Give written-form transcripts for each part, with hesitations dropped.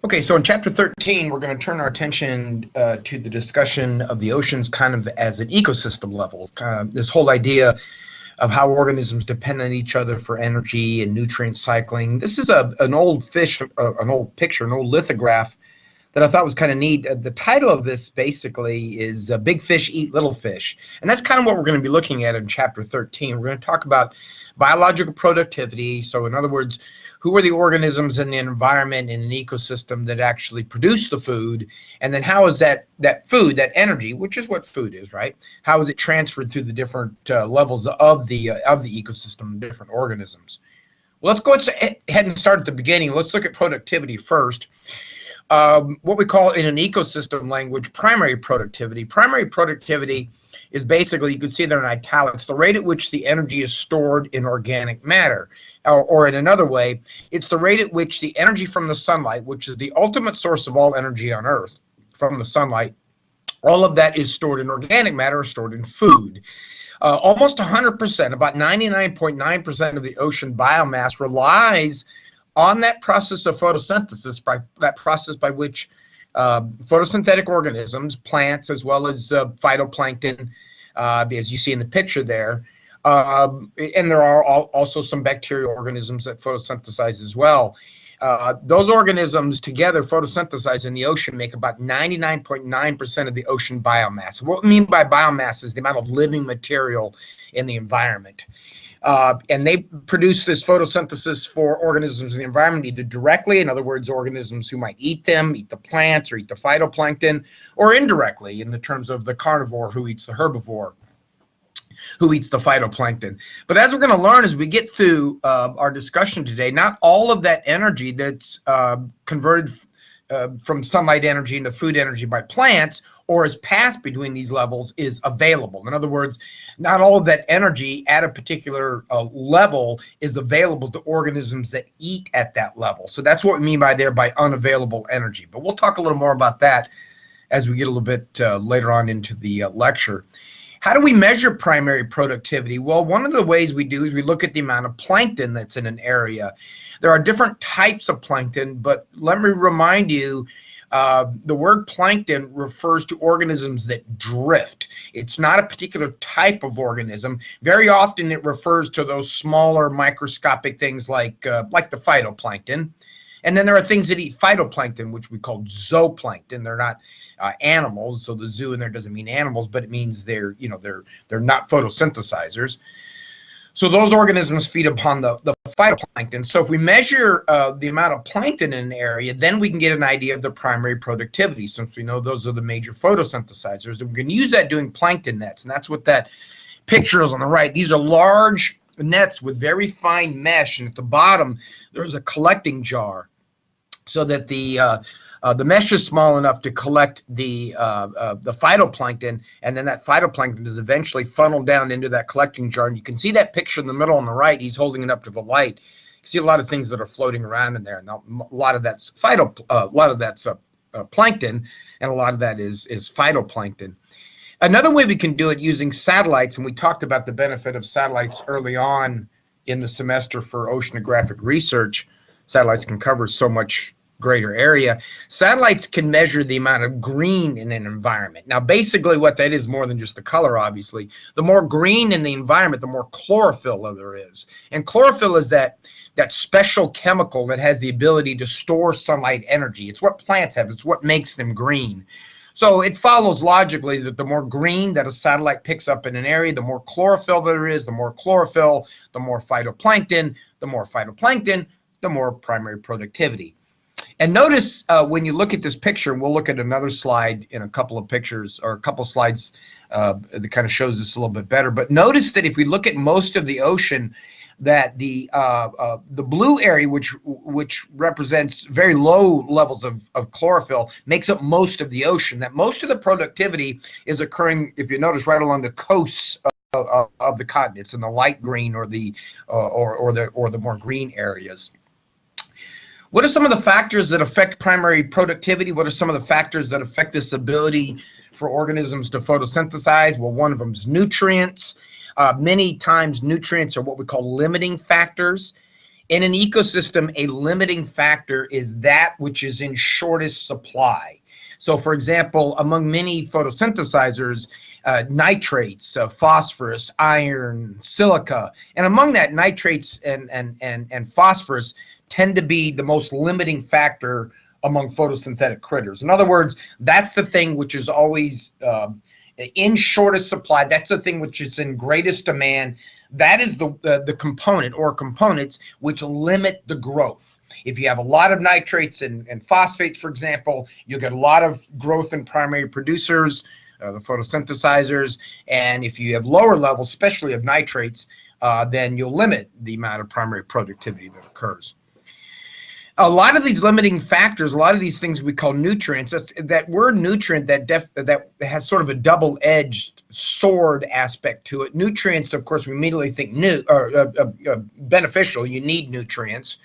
Okay, so in chapter 13, we're going to turn our attention to the discussion of the oceans kind of as an ecosystem level. This whole idea of how organisms depend on each other for energy and nutrient cycling. This is an old an old picture, an old lithograph that I thought was kind of neat. The title of this basically is Big Fish Eat Little Fish. And that's kind of what we're going to be looking at in chapter 13. We're going to talk about biological productivity. So in other words, who are the organisms in the environment in an ecosystem that actually produce the food, and then how is that food, that energy, which is what food is, right? How is it transferred through the different levels of the ecosystem, different organisms? Well, let's go ahead and start at the beginning. Let's look at productivity first. What we call in an ecosystem language primary productivity. Primary productivity is basically, you can see there in italics, the rate at which the energy is stored in organic matter. Or in another way, it's the rate at which the energy from the sunlight, which is the ultimate source of all energy on Earth, from the sunlight, all of that is stored in organic matter or stored in food. Almost 100%, about 99.9% of the ocean biomass relies on that process of photosynthesis, by that process by which photosynthetic organisms, plants as well as phytoplankton, as you see in the picture there, and there are also some bacterial organisms that photosynthesize as well. Those organisms together photosynthesize in the ocean, make about 99.9% of the ocean biomass. What we mean by biomass is the amount of living material in the environment. And they produce this photosynthesis for organisms in the environment either directly, in other words, organisms who might eat them, eat the plants, or eat the phytoplankton, or indirectly, in the terms of the carnivore who eats the herbivore, who eats the phytoplankton. But as we're going to learn as we get through our discussion today, not all of that energy that's converted from sunlight energy into food energy by plants or is passed between these levels is available. In other words, not all of that energy at a particular level is available to organisms that eat at that level. So that's what we mean by unavailable energy. But we'll talk a little more about that as we get a little bit later on into the lecture. How do we measure primary productivity? Well, one of the ways we do is we look at the amount of plankton that's in an area. There are different types of plankton, but let me remind you, the word plankton refers to organisms that drift. It's not a particular type of organism. Very often it refers to those smaller microscopic things like the phytoplankton. And then there are things that eat phytoplankton, which we call zooplankton. They're not animals, so the zoo in there doesn't mean animals, but it means they're not photosynthesizers. So those organisms feed upon the phytoplankton. So if we measure the amount of plankton in an area, then we can get an idea of the primary productivity, since we know those are the major photosynthesizers. And we can use that doing plankton nets, and that's what that picture is on the right. These are large nets with very fine mesh, and at the bottom there's a collecting jar, so that the mesh is small enough to collect the phytoplankton, and then that phytoplankton is eventually funneled down into that collecting jar. And you can see that picture in the middle on the right. He's holding it up to the light. You see a lot of things that are floating around in there. Now, a lot of that's plankton, and a lot of that is phytoplankton. Another way we can do it using satellites, and we talked about the benefit of satellites early on in the semester for oceanographic research. Satellites can cover so much greater area. Satellites can measure the amount of green in an environment. Now, basically what that is, more than just the color, obviously. The more green in the environment, the more chlorophyll there is. And chlorophyll is that special chemical that has the ability to store sunlight energy. It's what plants have. It's what makes them green. So it follows logically that the more green that a satellite picks up in an area, the more chlorophyll there is. The more chlorophyll, the more phytoplankton. The more phytoplankton, the more primary productivity. And notice when you look at this picture, and we'll look at another slide in a couple of pictures, or a couple slides that kind of shows this a little bit better. But notice that if we look at most of the ocean, that the blue area, which represents very low levels of chlorophyll, makes up most of the ocean. That most of the productivity is occurring, if you notice, right along the coasts of the continents, in the light green or the more green areas. What are some of the factors that affect primary productivity? What are some of the factors that affect this ability for organisms to photosynthesize? Well, one of them is nutrients. Many times nutrients are what we call limiting factors. In an ecosystem, a limiting factor is that which is in shortest supply. So, for example, among many photosynthesizers, nitrates, phosphorus, iron, silica, and among that, nitrates and phosphorus tend to be the most limiting factor among photosynthetic critters. In other words, that's the thing which is always in shortest supply. That's the thing which is in greatest demand. That is the component or components which limit the growth. If you have a lot of nitrates and phosphates, for example, you'll get a lot of growth in primary producers, the photosynthesizers. And if you have lower levels, especially of nitrates, then you'll limit the amount of primary productivity that occurs. A lot of these limiting factors, a lot of these things we call nutrients, that word nutrient that has sort of a double-edged sword aspect to it. Nutrients, of course, we immediately think beneficial. You need nutrients.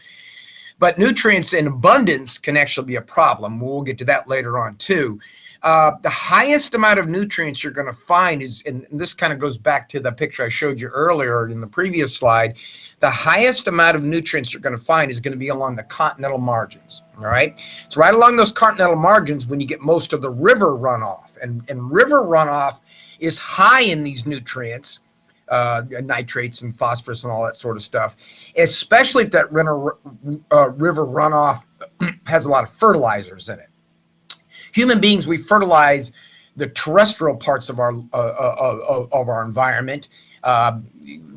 But nutrients in abundance can actually be a problem. We'll get to that later on, too. The highest amount of nutrients you're going to find is, and this kind of goes back to the picture I showed you earlier in the previous slide, the highest amount of nutrients you're going to find is going to be along the continental margins, all right? So right along those continental margins when you get most of the river runoff, and river runoff is high in these nutrients, nitrates and phosphorus and all that sort of stuff, especially if that river runoff has a lot of fertilizers in it. Human beings, we fertilize the terrestrial parts of our environment.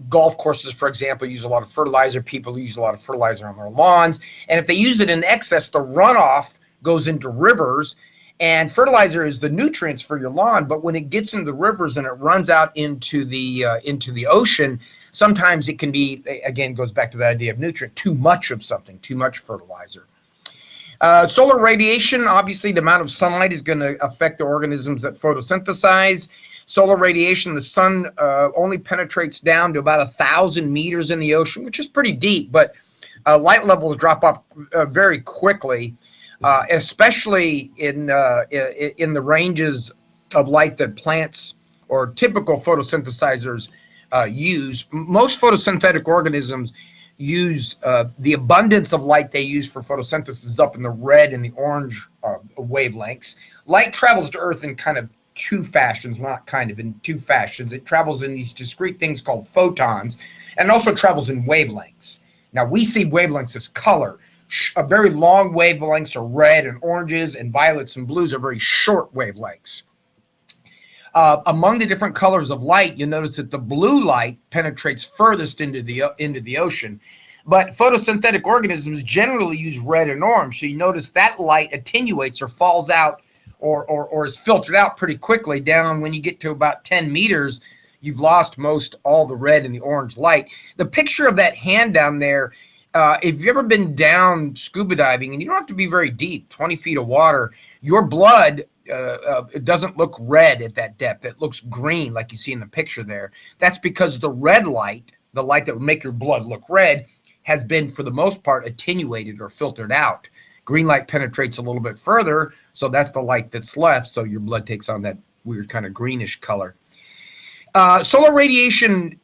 Golf courses, for example, use a lot of fertilizer. People use a lot of fertilizer on their lawns. And if they use it in excess, the runoff goes into rivers. And fertilizer is the nutrients for your lawn. But when it gets into the rivers and it runs out into the ocean, sometimes it can be, again, goes back to the idea of nutrient, too much of something, too much fertilizer. Solar radiation, obviously the amount of sunlight is going to affect the organisms that photosynthesize. Solar radiation, the sun only penetrates down to about 1,000 meters in the ocean, which is pretty deep, but light levels drop off very quickly, especially in the ranges of light that plants or typical photosynthesizers use. Most photosynthetic organisms use the abundance of light they use for photosynthesis up in the red and the orange wavelengths. Light travels to Earth in kind of two fashions, in two fashions. It travels in these discrete things called photons, and also travels in wavelengths. Now, we see wavelengths as color. Very long wavelengths are red and oranges, and violets and blues are very short wavelengths. Among the different colors of light, you'll notice that the blue light penetrates furthest into the ocean. But photosynthetic organisms generally use red and orange. So you notice that light attenuates or falls out or is filtered out pretty quickly down. When you get to about 10 meters, you've lost all the red and the orange light. The picture of that hand down there, if you've ever been down scuba diving, and you don't have to be very deep, 20 feet of water, your blood it doesn't look red at that depth. It looks green like you see in the picture there. That's because the red light, the light that would make your blood look red, has been, for the most part, attenuated or filtered out. Green light penetrates a little bit further, so that's the light that's left, so your blood takes on that weird kind of greenish color. Solar radiation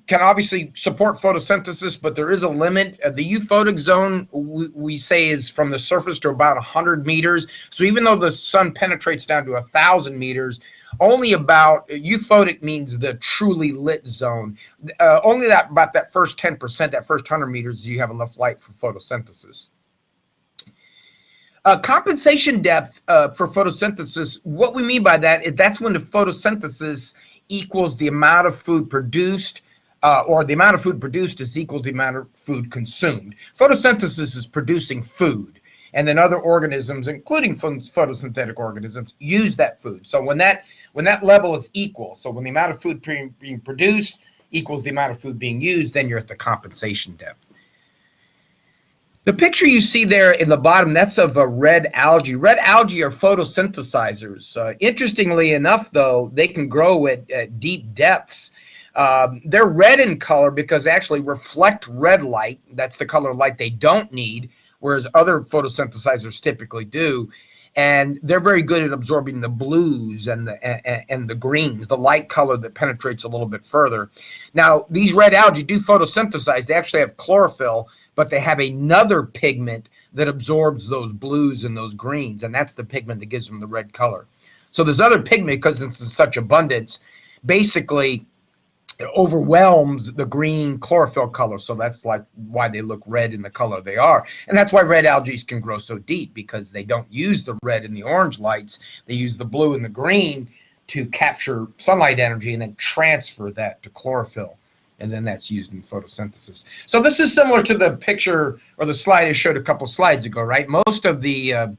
can obviously support photosynthesis, but there is a limit. The euphotic zone, we say, is from the surface to about 100 meters. So even though the sun penetrates down to 1,000 meters, only about, euphotic means the truly lit zone, only about that first 10%, that first 100 meters, you have enough light for photosynthesis. Compensation depth for photosynthesis, what we mean by that is that's when the photosynthesis equals the amount of food produced, or the amount of food produced is equal to the amount of food consumed. Photosynthesis is producing food, and then other organisms, including photosynthetic organisms, use that food. So when that level is equal, so when the amount of food being produced equals the amount of food being used, then you're at the compensation depth. The picture you see there in the bottom, that's of a red algae. Red algae are photosynthesizers. Interestingly enough, though, they can grow at deep depths. They're red in color because they actually reflect red light. That's the color of light they don't need, whereas other photosynthesizers typically do. and they're very good at absorbing the blues and the greens, the light color that penetrates a little bit further. Now, these red algae do photosynthesize. They actually have chlorophyll, but they have another pigment that absorbs those blues and those greens, and that's the pigment that gives them the red color. So this other pigment, because it's in such abundance, basically it overwhelms the green chlorophyll color. So that's like why they look red in the color they are. And that's why red algae can grow so deep, because they don't use the red and the orange lights. They use the blue and the green to capture sunlight energy and then transfer that to chlorophyll. And then that's used in photosynthesis. So this is similar to the picture or the slide I showed a couple slides ago, right? Most of the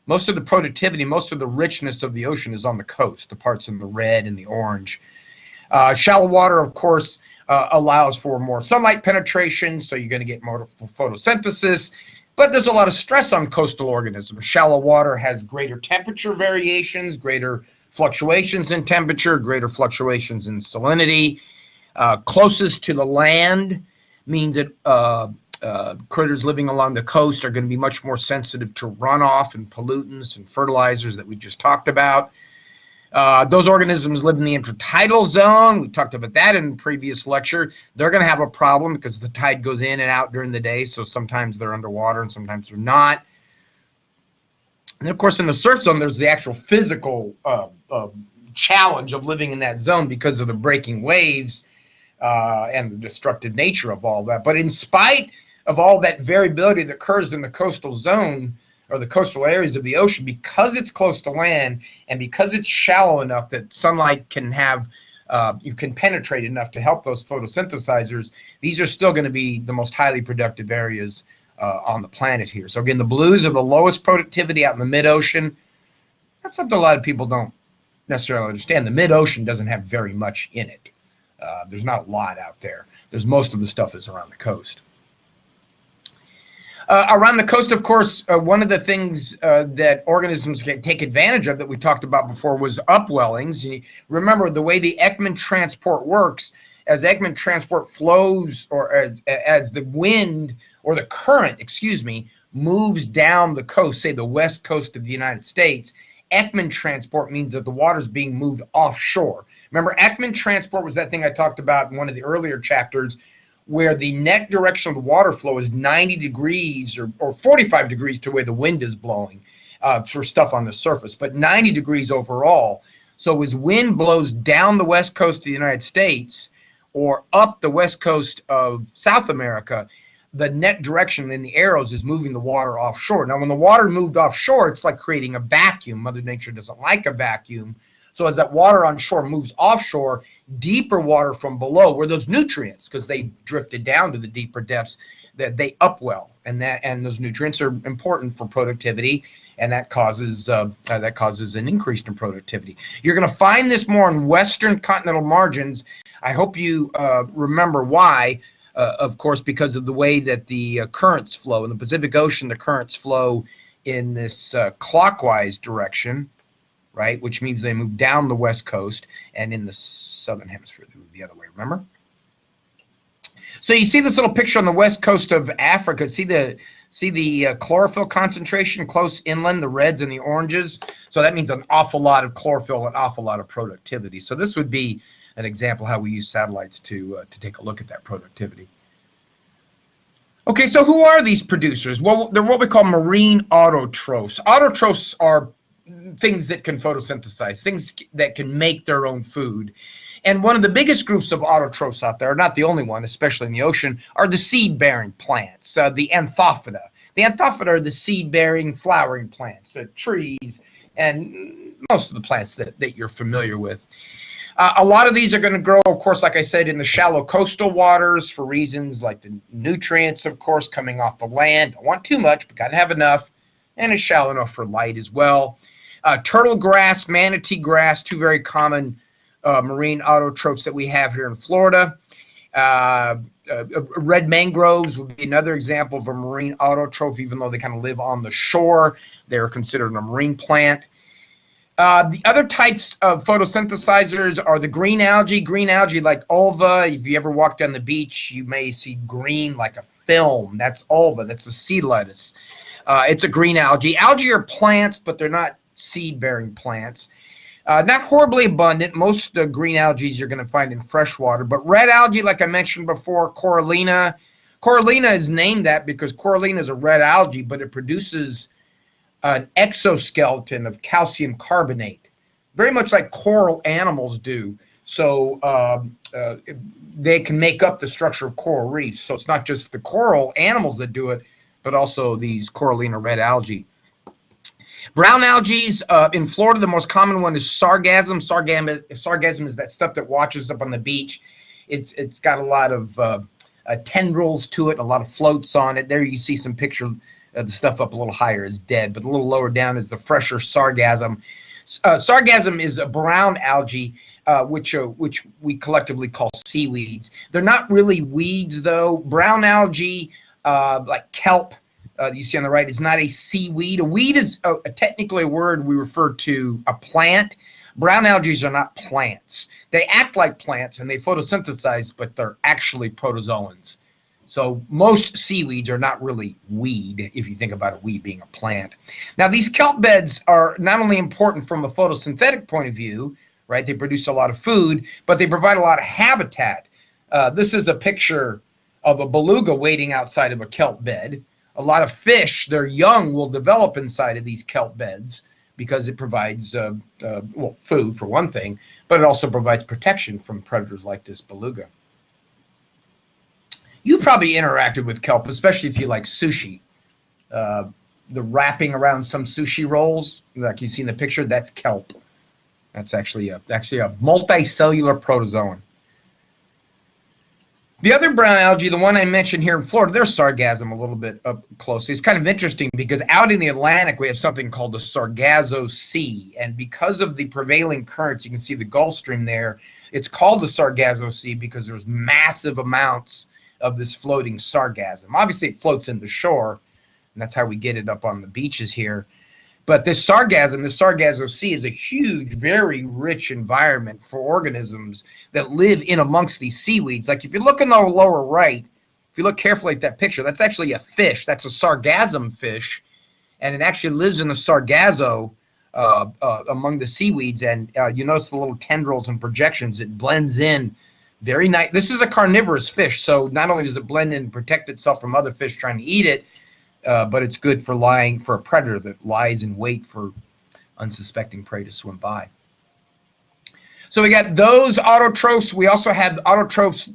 productivity, most of the richness of the ocean is on the coast, the parts in the red and the orange. Shallow water, of course, allows for more sunlight penetration, so you're going to get more photosynthesis. But there's a lot of stress on coastal organisms. Shallow water has greater temperature variations, greater fluctuations in temperature, greater fluctuations in salinity. Closest to the land means that critters living along the coast are going to be much more sensitive to runoff and pollutants and fertilizers that we just talked about. Those organisms live in the intertidal zone. We talked about that in a previous lecture. They're going to have a problem because the tide goes in and out during the day, so sometimes they're underwater and sometimes they're not. And of course, in the surf zone, there's the actual physical challenge of living in that zone because of the breaking waves and the destructive nature of all that. But in spite of all that variability that occurs in the coastal zone or the coastal areas of the ocean, because it's close to land and because it's shallow enough that sunlight can have, you can penetrate enough to help those photosynthesizers, these are still going to be the most highly productive areas on the planet here. So again, the blues are the lowest productivity out in the mid-ocean. That's something a lot of people don't necessarily understand. The mid-ocean doesn't have very much in it. There's not a lot out there. There's most of the stuff is around the coast. Around the coast, of course, one of the things that organisms can take advantage of that we talked about before was upwellings. You remember the way the Ekman transport works, as Ekman transport flows, or as the wind or the current, moves down the coast, say the west coast of the United States, Ekman transport means that the water is being moved offshore. Remember, Ekman transport was that thing I talked about in one of the earlier chapters, where the net direction of the water flow is 90 degrees or 45 degrees to where the wind is blowing for stuff on the surface, but 90 degrees overall. So as wind blows down the west coast of the United States or up the west coast of South America, the net direction in the arrows is moving the water offshore. Now, when the water moved offshore, it's like creating a vacuum. Mother Nature doesn't like a vacuum. So as that water on shore moves offshore, deeper water from below, where those nutrients, because they drifted down to the deeper depths, that they upwell, and those nutrients are important for productivity, and that causes an increase in productivity. You're going to find this more on western continental margins. I hope you remember why. Of course, because of the way that the currents flow. In the Pacific Ocean, the currents flow in this clockwise direction, right, which means they move down the west coast, and in the southern hemisphere, they move the other way, remember? So you see this little picture on the west coast of Africa. See the chlorophyll concentration close inland, the reds and the oranges? So that means an awful lot of chlorophyll, an awful lot of productivity. So this would be an example how we use satellites to take a look at that productivity. Okay, so who are these producers? Well, they're what we call marine autotrophs. Autotrophs are things that can photosynthesize, things that can make their own food. And one of the biggest groups of autotrophs out there, not the only one, especially in the ocean, are the seed-bearing plants, the Anthophyta. The Anthophyta are the seed-bearing, flowering plants, trees, and most of the plants that you're familiar with. A lot of these are going to grow, of course, like I said, in the shallow coastal waters for reasons like the nutrients, of course, coming off the land. Don't want too much, but got to have enough. And it's shallow enough for light as well. Turtle grass, manatee grass, two very common marine autotrophs that we have here in Florida. Red mangroves would be another example of a marine autotroph, even though they kind of live on the shore. They're considered a marine plant. The other types of photosynthesizers are the green algae. Green algae like ulva. If you ever walk down the beach, you may see green like a film. That's ulva. That's the sea lettuce. It's a green algae. Algae are plants, but they're not seed-bearing plants. Not horribly abundant. Most green algae you're going to find in freshwater. But red algae, like I mentioned before, corallina. Corallina is named that because corallina is a red algae, but it produces an exoskeleton of calcium carbonate, very much like coral animals do. So they can make up the structure of coral reefs. So it's not just the coral animals that do it, but also these corallina red algae. Brown algae, in Florida, the most common one is sargassum. Sargassum is that stuff that watches up on the beach. It's got a lot of tendrils to it, a lot of floats on it. There you see some picture of the stuff up a little higher is dead, but a little lower down is the fresher sargassum. Sargassum is a brown algae, which we collectively call seaweeds. They're not really weeds, though. Brown algae, like kelp, you see on the right, is not a seaweed. A weed is technically a word we refer to a plant. Brown algae are not plants. They act like plants and they photosynthesize, but they're actually protozoans. So most seaweeds are not really weed, if you think about a weed being a plant. Now, these kelp beds are not only important from a photosynthetic point of view, right? They produce a lot of food, but they provide a lot of habitat. This is a picture of a beluga waiting outside of a kelp bed. A lot of fish, their young, will develop inside of these kelp beds because it provides, well, food for one thing, but it also provides protection from predators like this beluga. You probably interacted with kelp, especially if you like sushi. The wrapping around some sushi rolls, like you see in the picture, that's kelp. That's actually a multicellular protozoan. The other brown algae, the one I mentioned here in Florida, there's sargassum a little bit up closely. It's kind of interesting because out in the Atlantic we have something called the Sargasso Sea, and because of the prevailing currents, you can see the Gulf Stream there. It's called the Sargasso Sea because there's massive amounts of this floating sargassum. Obviously, it floats in the shore, and that's how we get it up on the beaches here. But this sargassum, the Sargasso Sea, is a huge, very rich environment for organisms that live in amongst these seaweeds. Like if you look in the lower right, if you look carefully at that picture, that's actually a fish. That's a sargassum fish, and it actually lives in the sargasso among the seaweeds. And you notice the little tendrils and projections. It blends in very nice. This is a carnivorous fish, so not only does it blend in and protect itself from other fish trying to eat it, but it's good for a predator that lies in wait for unsuspecting prey to swim by. So we got those autotrophs. We also have autotrophs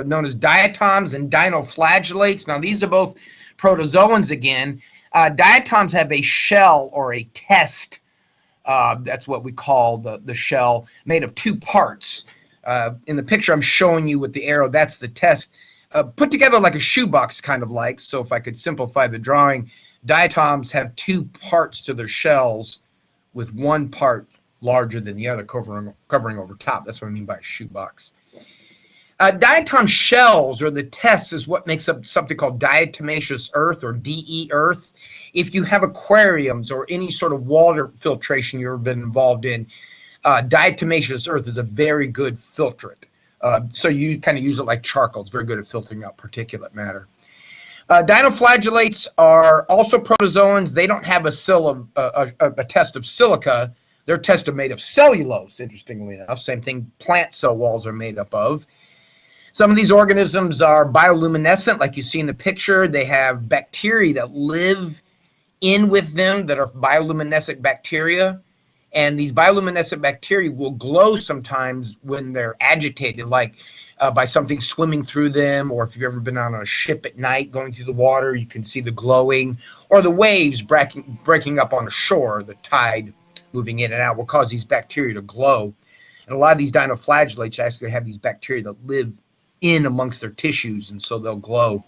known as diatoms and dinoflagellates. Now these are both protozoans again. Diatoms have a shell or a test. That's what we call the shell, made of two parts. In the picture I'm showing you with the arrow, that's the test. Put together like a shoebox, kind of like. So if I could simplify the drawing, diatoms have two parts to their shells with one part larger than the other covering over top. That's what I mean by a shoebox. Diatom shells, or the tests, is what makes up something called diatomaceous earth, or DE earth. If you have aquariums or any sort of water filtration you've ever been involved in, diatomaceous earth is a very good filtrant. So you kind of use it like charcoal. It's very good at filtering out particulate matter. Dinoflagellates are also protozoans. They don't have a test of silica. Their tests are made of cellulose, interestingly enough. Same thing plant cell walls are made up of. Some of these organisms are bioluminescent, like you see in the picture. They have bacteria that live in with them that are bioluminescent bacteria. And these bioluminescent bacteria will glow sometimes when they're agitated, like by something swimming through them, or if you've ever been on a ship at night going through the water, you can see the glowing, or the waves breaking up on a shore, the tide moving in and out will cause these bacteria to glow. And a lot of these dinoflagellates actually have these bacteria that live in amongst their tissues, and so they'll glow.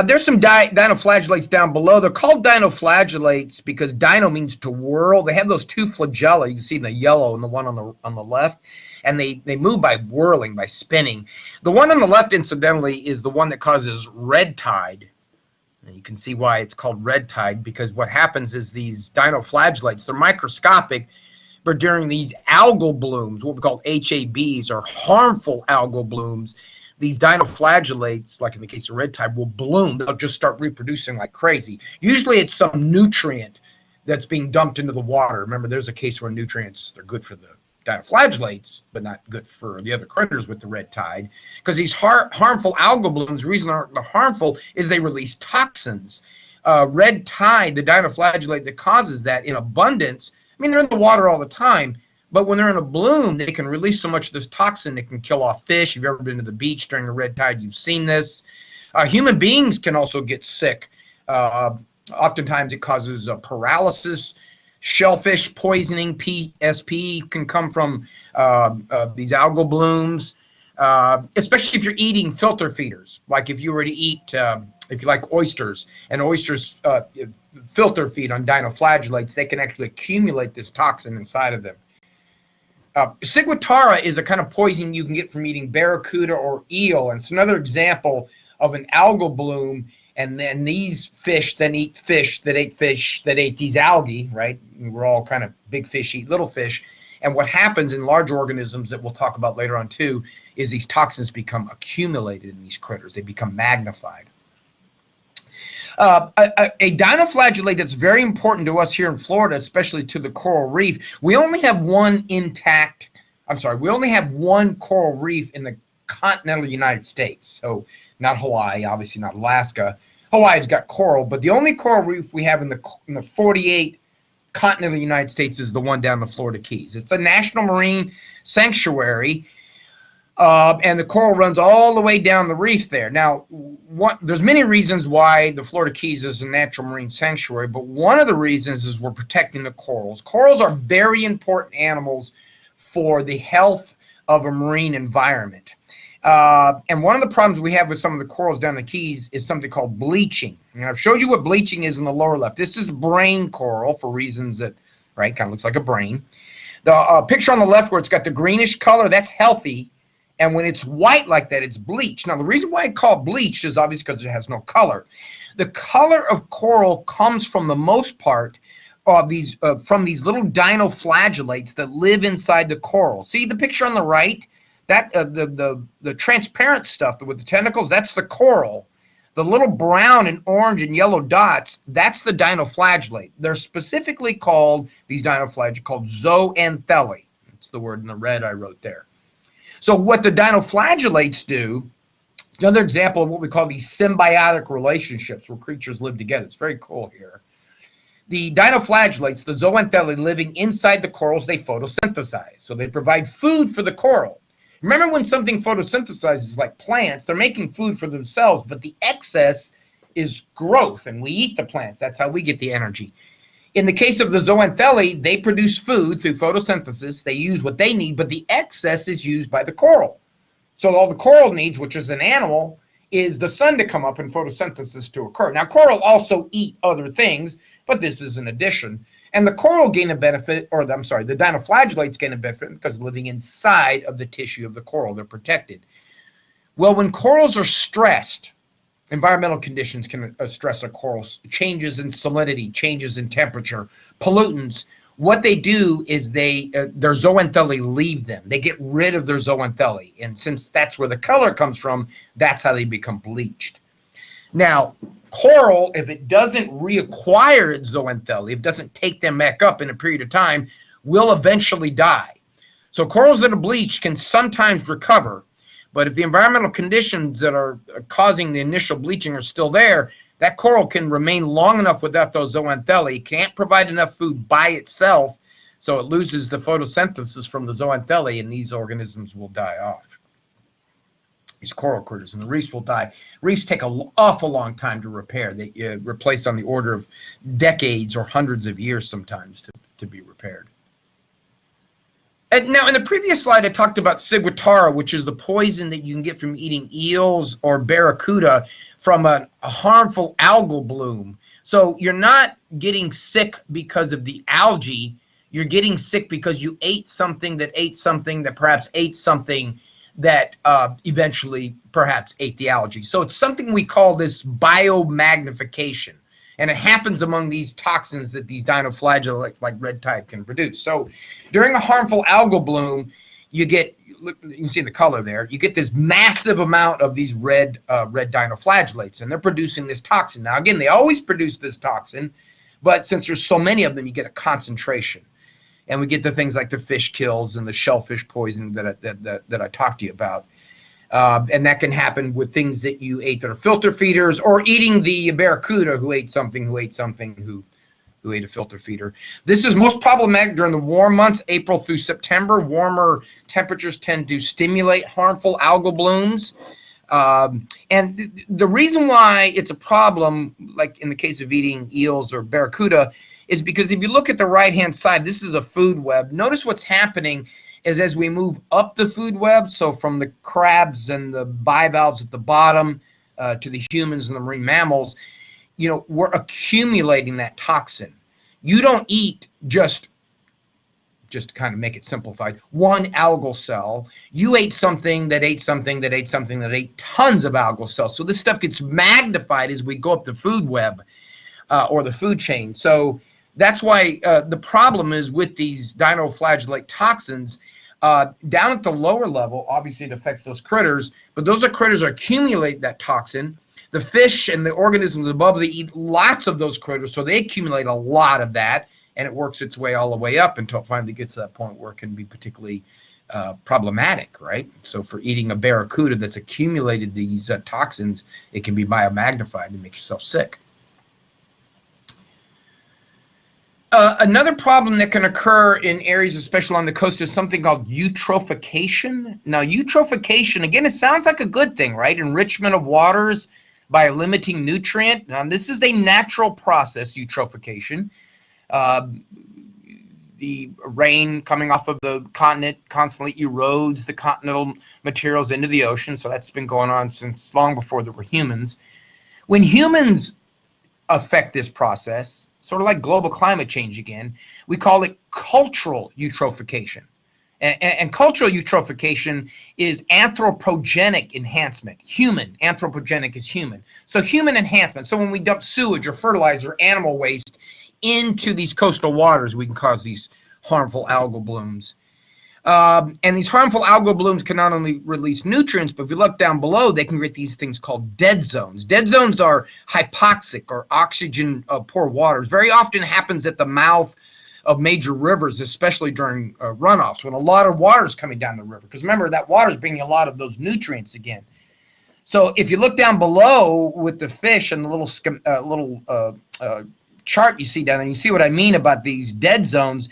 There's some dinoflagellates down below. They're called dinoflagellates because dino means to whirl. They have those two flagella. You can see the yellow and the one on the left. And they move by whirling, by spinning. The one on the left, incidentally, is the one that causes red tide. And you can see why it's called red tide, because what happens is these dinoflagellates, they're microscopic, but during these algal blooms, what we call HABs, or harmful algal blooms, these dinoflagellates, like in the case of red tide, will bloom. They'll just start reproducing like crazy. Usually it's some nutrient that's being dumped into the water. Remember, there's a case where nutrients, they're good for the dinoflagellates, but not good for the other critters with the red tide, because these harmful algal blooms, the reason they're harmful is they release toxins. Red tide, the dinoflagellate that causes that in abundance, I mean, they're in the water all the time, but when they're in a bloom, they can release so much of this toxin it can kill off fish. If you've ever been to the beach during a red tide, you've seen this. Human beings can also get sick. Oftentimes it causes paralysis. Shellfish poisoning, PSP, can come from these algal blooms, especially if you're eating filter feeders. Like if you were to eat, if you like oysters, and oysters filter feed on dinoflagellates, they can actually accumulate this toxin inside of them. Ciguatara is a kind of poison you can get from eating barracuda or eel, and it's another example of an algal bloom. And then these fish then eat fish that ate these algae, right? We're all kind of big fish eat little fish. And what happens in large organisms that we'll talk about later on too is these toxins become accumulated in these critters. They become magnified. A dinoflagellate that's very important to us here in Florida, especially to the coral reef. We only have one coral reef in the continental United States. So not Hawaii, obviously not Alaska. Hawaii's got coral, but the only coral reef we have in the 48 continental United States is the one down the Florida Keys. It's a national marine sanctuary, and the coral runs all the way down the reef there. Now, there's many reasons why the Florida Keys is a natural marine sanctuary, but one of the reasons is we're protecting the corals. Corals are very important animals for the health of a marine environment. And one of the problems we have with some of the corals down the Keys is something called bleaching. And I've showed you what bleaching is in the lower left. This is brain coral for reasons that, right, kind of looks like a brain. The picture on the left where it's got the greenish color, that's healthy. And when it's white like that, it's bleached. Now, the reason why I call it bleached is obviously because it has no color. The color of coral comes from the most part of these from these little dinoflagellates that live inside the coral. See the picture on the right? That the transparent stuff with the tentacles, that's the coral. The little brown and orange and yellow dots, that's the dinoflagellate. They're specifically called, these dinoflagellates, called zooanthellae. That's the word in the red I wrote there. So what the dinoflagellates do, it's another example of what we call these symbiotic relationships where creatures live together. It's very cool here. The dinoflagellates, the zooanthellae living inside the corals, they photosynthesize. So they provide food for the coral. Remember when something photosynthesizes like plants, they're making food for themselves, but the excess is growth, and we eat the plants. That's how we get the energy. In the case of the zooanthellae, they produce food through photosynthesis. They use what they need, but the excess is used by the coral. So all the coral needs, which is an animal, is the sun to come up and photosynthesis to occur. Now, coral also eat other things, but this is an addition. And the coral gain a benefit, or the dinoflagellates gain a benefit because living inside of the tissue of the coral, they're protected. Well, when corals are stressed, environmental conditions can stress a coral, changes in salinity, changes in temperature, pollutants. What they do is their zooanthellae leave them. They get rid of their zooanthellae. And since that's where the color comes from, that's how they become bleached. Now, coral, if it doesn't reacquire its zooanthellae, if it doesn't take them back up in a period of time, will eventually die. So corals that are bleached can sometimes recover, but if the environmental conditions that are causing the initial bleaching are still there, that coral can remain long enough without those zooanthellae. It can't provide enough food by itself, so it loses the photosynthesis from the zooanthellae, and these organisms will die off. These coral critters, and the reefs will die. Reefs take an awful long time to repair. They replace on the order of decades or hundreds of years sometimes to be repaired. And now, in the previous slide, I talked about ciguatara, which is the poison that you can get from eating eels or barracuda from a harmful algal bloom. So you're not getting sick because of the algae. You're getting sick because you ate something that perhaps ate something that eventually perhaps ate the algae. So it's something we call this biomagnification. And it happens among these toxins that these dinoflagellates like red tide can produce. So during a harmful algal bloom, you get, look, you can see the color there, you get this massive amount of these red dinoflagellates, and they're producing this toxin. Now, again, they always produce this toxin, but since there's so many of them, you get a concentration. And we get the things like the fish kills and the shellfish poisoning that I talked to you about. And that can happen with things that you ate that are filter feeders, or eating the barracuda who ate something who ate a filter feeder. This is most problematic during the warm months, April through September. Warmer temperatures tend to stimulate harmful algal blooms. And the reason why it's a problem, like in the case of eating eels or barracuda, is because if you look at the right-hand side, this is a food web. Notice what's happening is as we move up the food web, so from the crabs and the bivalves at the bottom to the humans and the marine mammals, you know, we're accumulating that toxin. You don't eat just to kind of make it simplified, one algal cell. You ate something that ate something that ate something that ate tons of algal cells. So this stuff gets magnified as we go up the food web or the food chain. So that's why the problem is with these dinoflagellate toxins down at the lower level. Obviously, it affects those critters, but those critters accumulate that toxin. The fish and the organisms above, they eat lots of those critters, so they accumulate a lot of that, and it works its way all the way up until it finally gets to that point where it can be particularly problematic, right? So for eating a barracuda that's accumulated these toxins, it can be biomagnified and make yourself sick. Another problem that can occur in areas, especially on the coast, is something called eutrophication. Now, eutrophication, again, it sounds like a good thing, right? Enrichment of waters by limiting nutrient. Now, this is a natural process, eutrophication. The rain coming off of the continent constantly erodes the continental materials into the ocean, so that's been going on since long before there were humans. When humans affect this process, sort of like global climate change again, we call it cultural eutrophication. And cultural eutrophication is anthropogenic enhancement. Human, anthropogenic is human. So human enhancement. So when we dump sewage or fertilizer, animal waste into these coastal waters, we can cause these harmful algal blooms. And these harmful algal blooms can not only release nutrients, but if you look down below, they can create these things called dead zones. Dead zones are hypoxic or oxygen poor waters. Very often happens at the mouth of major rivers, especially during runoffs, when a lot of water is coming down the river. Because remember, that water is bringing a lot of those nutrients again. So if you look down below with the fish and the little chart you see down there, you see what I mean about these dead zones.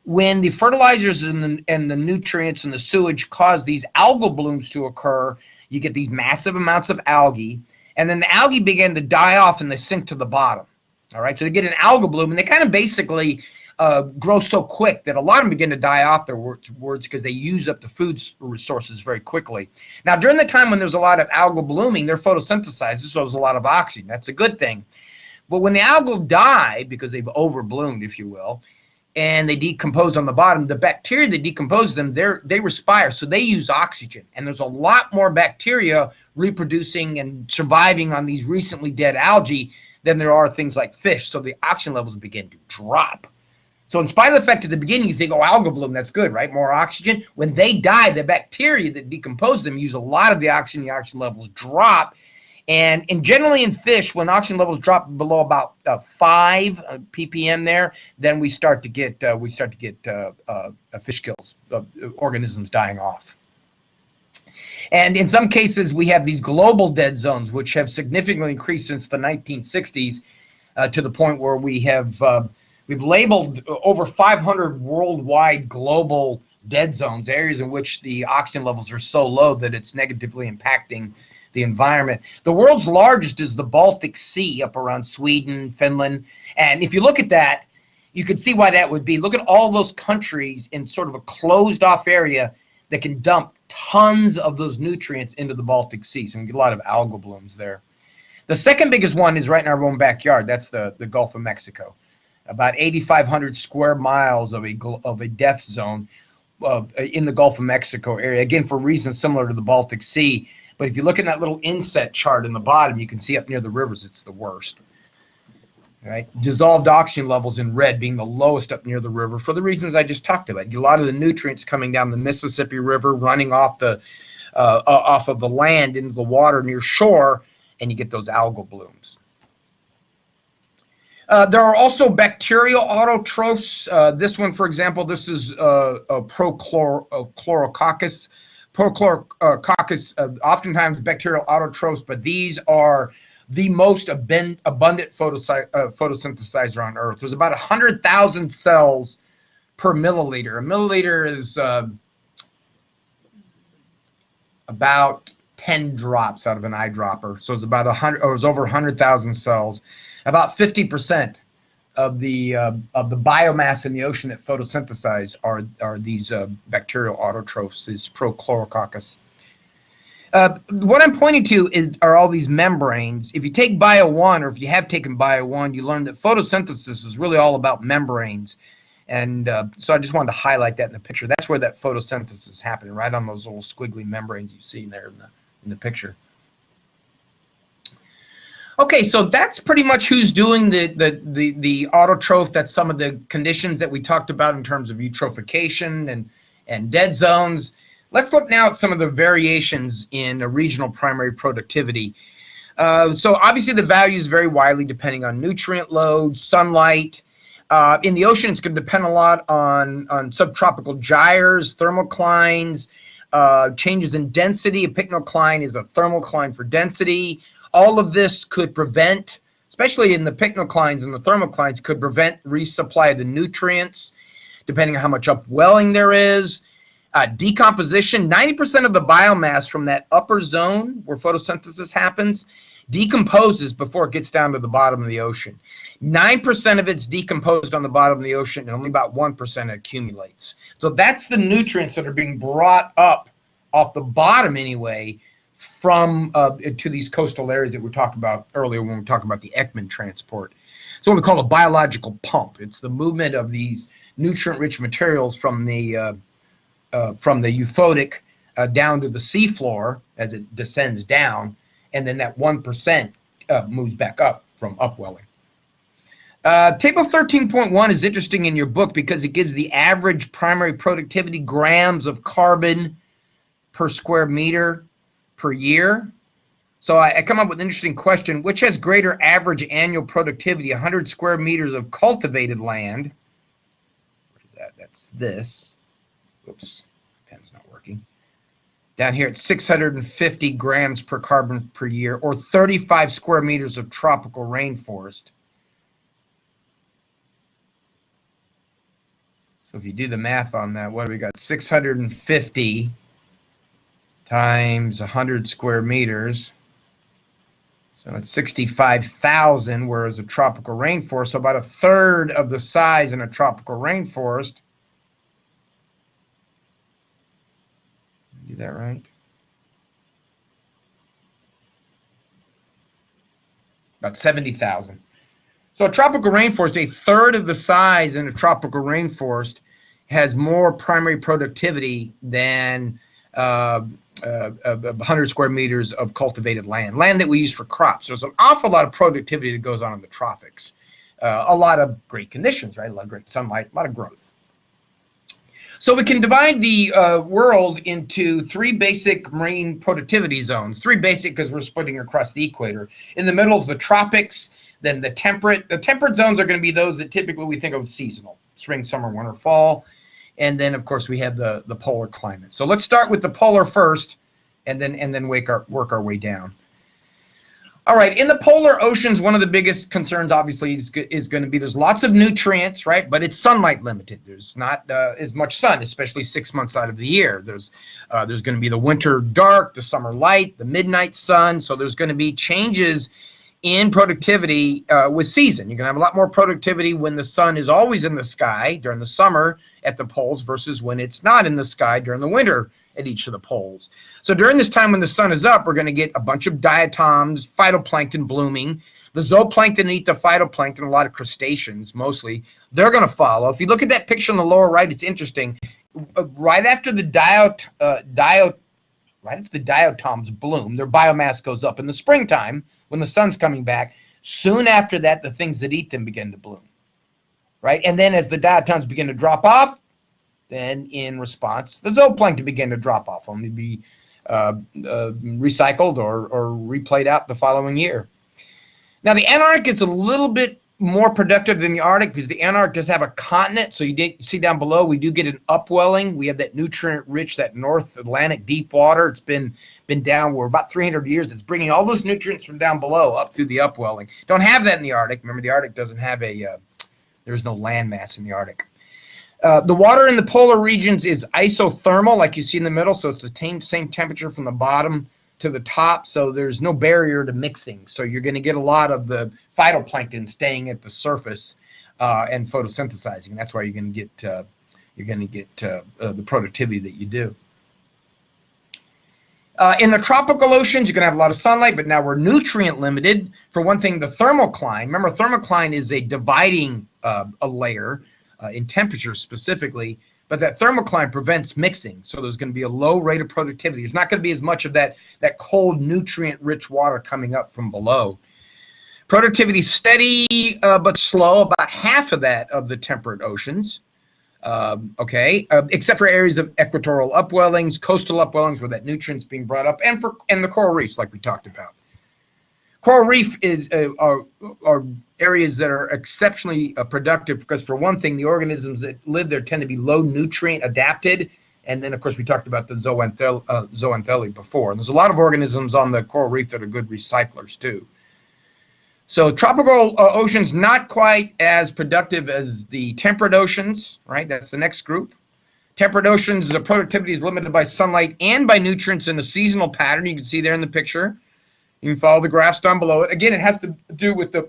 When the fertilizers and the nutrients and the sewage cause these algal blooms to occur, you get these massive amounts of algae, and then the algae begin to die off and they sink to the bottom. All right, so they get an algal bloom, and they kind of basically grow so quick that a lot of them begin to die off their words because they use up the food resources very quickly. Now, during the time when there's a lot of algal blooming, they're photosynthesized, so there's a lot of oxygen. That's a good thing. But when the algal die, because they've overbloomed, if you will, and they decompose on the bottom, the bacteria that decompose them, they respire, so they use oxygen. And there's a lot more bacteria reproducing and surviving on these recently dead algae than there are things like fish, so the oxygen levels begin to drop. So in spite of the fact at the beginning you think, oh, algal bloom, that's good, right? More oxygen. When they die, the bacteria that decompose them use a lot of the oxygen levels drop. And generally in fish, when oxygen levels drop below about 5 ppm there, then we start to get fish kills, organisms dying off. And in some cases, we have these global dead zones, which have significantly increased since the 1960s to the point where we have we've labeled over 500 worldwide global dead zones, areas in which the oxygen levels are so low that it's negatively impacting the environment. The world's largest is the Baltic Sea, up around Sweden, Finland. And if you look at that, you can see why that would be. Look at all those countries in sort of a closed off area that can dump tons of those nutrients into the Baltic Sea. So we get a lot of algal blooms there. The second biggest one is right in our own backyard. That's the Gulf of Mexico. About 8,500 square miles of a death zone in the Gulf of Mexico area. Again, for reasons similar to the Baltic Sea. But if you look at that little inset chart in the bottom, you can see up near the rivers, it's the worst. right? Dissolved oxygen levels in red being the lowest up near the river for the reasons I just talked about. A lot of the nutrients coming down the Mississippi River, running off of the land into the water near shore, and you get those algal blooms. There are also bacterial autotrophs. This one, for example, this is a Prochlorococcus. Prochlorococcus, oftentimes bacterial autotrophs, but these are the most abundant photosynthesizer on Earth. There's about 100,000 cells per milliliter. A milliliter is about 10 drops out of an eyedropper. So it's about 100, or it's over 100,000 cells. About 50% of the biomass in the ocean that photosynthesize are these bacterial autotrophs, these Prochlorococcus. What I'm pointing to are all these membranes. If you take Bio 1, or if you have taken Bio 1, you learn that photosynthesis is really all about membranes. And so I just wanted to highlight that in the picture. That's where that photosynthesis is happening, right on those little squiggly membranes you see there in the picture. Okay, so that's pretty much who's doing the autotroph. That's some of the conditions that we talked about in terms of eutrophication and dead zones. Let's look now at some of the variations in a regional primary productivity. So obviously the values vary widely depending on nutrient load, sunlight. In the ocean, it's going to depend a lot on subtropical gyres, thermoclines, changes in density. A pycnocline is a thermocline for density. All of this could prevent, especially in the pycnoclines and the thermoclines, could prevent resupply of the nutrients, depending on how much upwelling there is. Decomposition, 90% of the biomass from that upper zone where photosynthesis happens decomposes before it gets down to the bottom of the ocean. 9% of it's decomposed on the bottom of the ocean, and only about 1% accumulates. So that's the nutrients that are being brought up off the bottom anyway from to these coastal areas that we talked about earlier when we talked about the Ekman transport. It's what we call a biological pump. It's the movement of these nutrient-rich materials from the euphotic down to the seafloor as it descends down, and then that 1% moves back up from upwelling. Table 13.1 is interesting in your book because it gives the average primary productivity grams of carbon per square meter per year. So I come up with an interesting question: which has greater average annual productivity, 100 square meters of cultivated land? What is that? That's this. Oops, pen's not working. Down here it's 650 grams per carbon per year, or 35 square meters of tropical rainforest. So if you do the math on that, what do we got? 650 times 100 square meters. So it's 65,000, whereas a tropical rainforest, so about a third of the size in a tropical rainforest. Do that right? About 70,000. So a tropical rainforest, a third of the size in a tropical rainforest, has more primary productivity than 100 square meters of cultivated land that we use for crops. There's an awful lot of productivity that goes on in the tropics. A lot of great conditions, right? A lot of great sunlight, a lot of growth. So we can divide the world into three basic marine productivity zones. Three basic because we're splitting across the equator. In the middle is the tropics, then the temperate. The temperate zones are going to be those that typically we think of seasonal: spring, summer, winter, fall. And then, of course, we have the polar climate. So let's start with the polar first, and then work our way down. All right, in the polar oceans, one of the biggest concerns, obviously, is going to be there's lots of nutrients, right? But it's sunlight limited. There's not as much sun, especially 6 months out of the year. There's going to be the winter dark, the summer light, the midnight sun. So there's going to be changes in productivity with season. You're going to have a lot more productivity when the sun is always in the sky during the summer at the poles versus when it's not in the sky during the winter at each of the poles. So during this time when the sun is up, we're going to get a bunch of diatoms, phytoplankton blooming. The zooplankton eat the phytoplankton, a lot of crustaceans mostly. They're going to follow. If you look at that picture on the lower right, it's interesting. Right after the diatoms bloom, their biomass goes up in the springtime when the sun's coming back. Soon after that, the things that eat them begin to bloom, right? And then as the diatoms begin to drop off, then in response, the zooplankton begin to drop off, only be recycled or replayed out the following year. Now, the Antarctic is a little bit more productive than the Arctic because the Antarctic does have a continent. So you see down below, we do get an upwelling. We have that nutrient-rich, that North Atlantic deep water. It's been down for about 300 years. It's bringing all those nutrients from down below up through the upwelling. Don't have that in the Arctic. Remember, the Arctic doesn't have there's no land mass in the Arctic. The water in the polar regions is isothermal, like you see in the middle. So it's the same temperature from the bottom to the top, so there's no barrier to mixing. So you're going to get a lot of the phytoplankton staying at the surface and photosynthesizing. That's why you're going to get the productivity that you do. In the tropical oceans, you're going to have a lot of sunlight, but now we're nutrient limited. For one thing, the thermocline. Remember, thermocline is a dividing a layer in temperature specifically. But that thermocline prevents mixing, so there's going to be a low rate of productivity. There's not going to be as much of that cold, nutrient-rich water coming up from below. Productivity steady but slow, about half of that of the temperate oceans, except for areas of equatorial upwellings, coastal upwellings where that nutrient's being brought up, and the coral reefs like we talked about. Coral reef are areas that are exceptionally productive because, for one thing, the organisms that live there tend to be low nutrient adapted. And then, of course, we talked about the zooanthellae before. And there's a lot of organisms on the coral reef that are good recyclers, too. So tropical oceans, not quite as productive as the temperate oceans, right? That's the next group. Temperate oceans, the productivity is limited by sunlight and by nutrients in a seasonal pattern. You can see there in the picture. You can follow the graphs down below it. Again, it has to do with the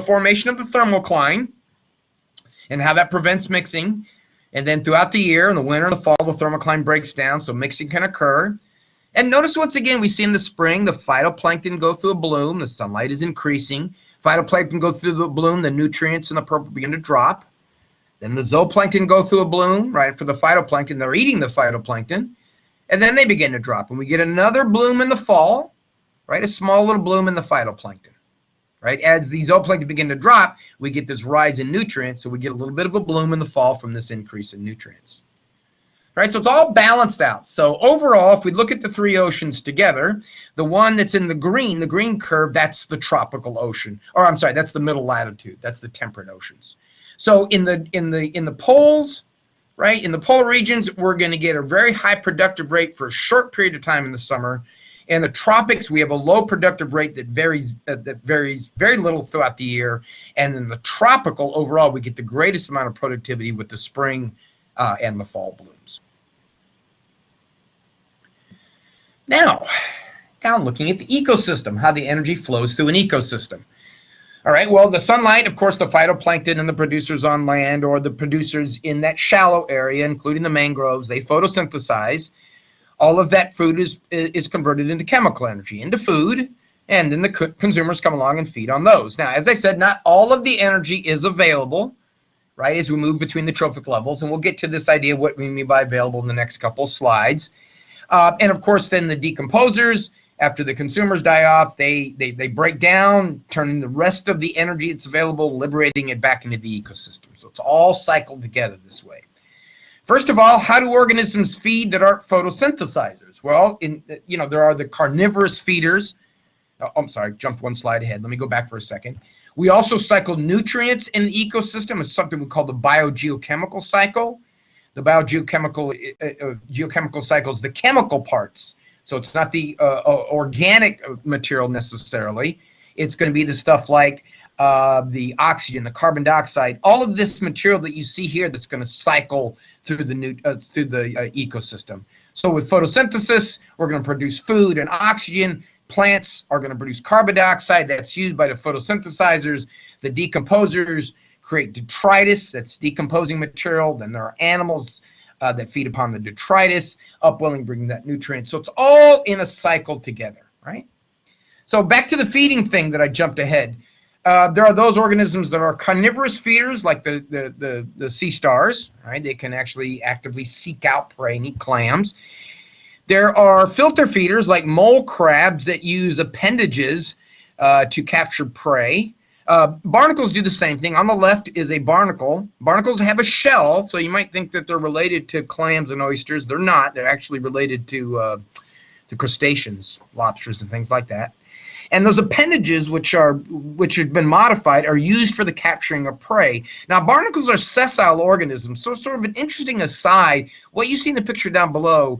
formation of the thermocline and how that prevents mixing. And then throughout the year, in the winter and the fall, the thermocline breaks down, so mixing can occur. And notice once again, we see in the spring, the phytoplankton go through a bloom. The sunlight is increasing. Phytoplankton go through the bloom. The nutrients in the purple begin to drop. Then the zooplankton go through a bloom, right, for the phytoplankton. They're eating the phytoplankton. And then they begin to drop. And we get another bloom in the fall. Right, a small little bloom in the phytoplankton, right? As the zooplankton begin to drop, we get this rise in nutrients, so we get a little bit of a bloom in the fall from this increase in nutrients. Right, so it's all balanced out. So overall, if we look at the three oceans together, the one that's in the green curve, that's the tropical ocean. Or I'm sorry, that's the middle latitude. That's the temperate oceans. So in the poles, right, in the polar regions, we're going to get a very high productive rate for a short period of time in the summer. In the tropics, we have a low productive rate that varies very little throughout the year. And in the tropical, overall, we get the greatest amount of productivity with the spring and the fall blooms. Now looking at the ecosystem, how the energy flows through an ecosystem. All right, well, the sunlight, of course, the phytoplankton and the producers on land or the producers in that shallow area, including the mangroves, they photosynthesize. All of that food is converted into chemical energy, into food, and then the consumers come along and feed on those. Now, as I said, not all of the energy is available, right, as we move between the trophic levels, and we'll get to this idea of what we mean by available in the next couple of slides. And, of course, then the decomposers, after the consumers die off, they break down, turning the rest of the energy that's available, liberating it back into the ecosystem. So it's all cycled together this way. First of all, how do organisms feed that aren't photosynthesizers? Well, there are the carnivorous feeders. Oh, I'm sorry, jumped one slide ahead. Let me go back for a second. We also cycle nutrients in the ecosystem. It's something we call the biogeochemical cycle. The biogeochemical cycle is the chemical parts. So it's not the organic material necessarily. It's going to be the stuff like the oxygen, the carbon dioxide, all of this material that you see here that's going to cycle through the ecosystem. So with photosynthesis, we're going to produce food and oxygen. Plants are going to produce carbon dioxide that's used by the photosynthesizers. The decomposers create detritus, that's decomposing material. Then there are animals that feed upon the detritus, upwelling, bringing that nutrient. So it's all in a cycle together, right? So back to the feeding thing that I jumped ahead. There are those organisms that are carnivorous feeders, like the sea stars, right? They can actually actively seek out prey and eat clams. There are filter feeders like mole crabs that use appendages to capture prey. Barnacles do the same thing. On the left is a barnacle. Barnacles have a shell, so you might think that they're related to clams and oysters. They're not. They're actually related to crustaceans, lobsters, and things like that. And those appendages, which have been modified, are used for the capturing of prey. Now, barnacles are sessile organisms, so sort of an interesting aside. What you see in the picture down below,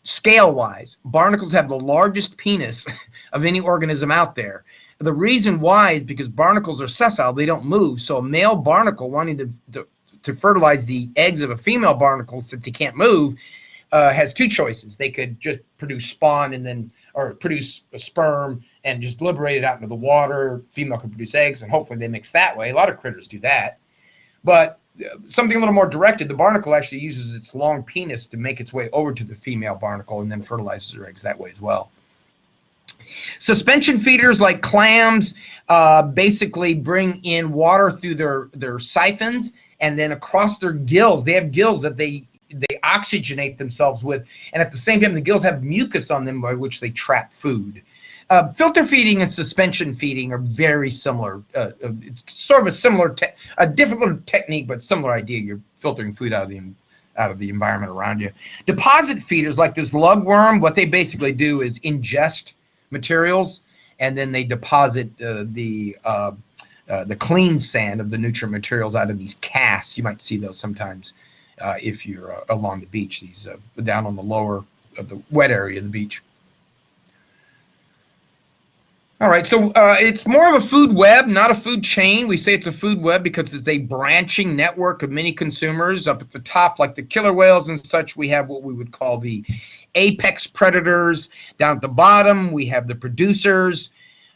scale-wise, barnacles have the largest penis of any organism out there. The reason why is because barnacles are sessile; they don't move. So a male barnacle wanting to fertilize the eggs of a female barnacle, since he can't move, has two choices. They could just produce spawn or produce a sperm and just liberate it out into the water. Female could produce eggs, and hopefully they mix that way. A lot of critters do that. But something a little more directed, the barnacle actually uses its long penis to make its way over to the female barnacle and then fertilizes her eggs that way as well. Suspension feeders like clams basically bring in water through their siphons and then across their gills. They have gills that they oxygenate themselves with, and at the same time the gills have mucus on them by which they trap food. Filter feeding and suspension feeding are very similar. It's sort of a different little technique, but similar idea. You're filtering food out of the environment around you. Deposit feeders like this lugworm, what they basically do is ingest materials, and then they deposit the clean sand of the nutrient materials out of these casts. You might see those sometimes if you're along the beach, these down on the lower the wet area of the beach. All right, so it's more of a food web, not a food chain. We say it's a food web because it's a branching network of many consumers. Up at the top, like the killer whales and such, we have what we would call the apex predators. Down at the bottom, we have the producers.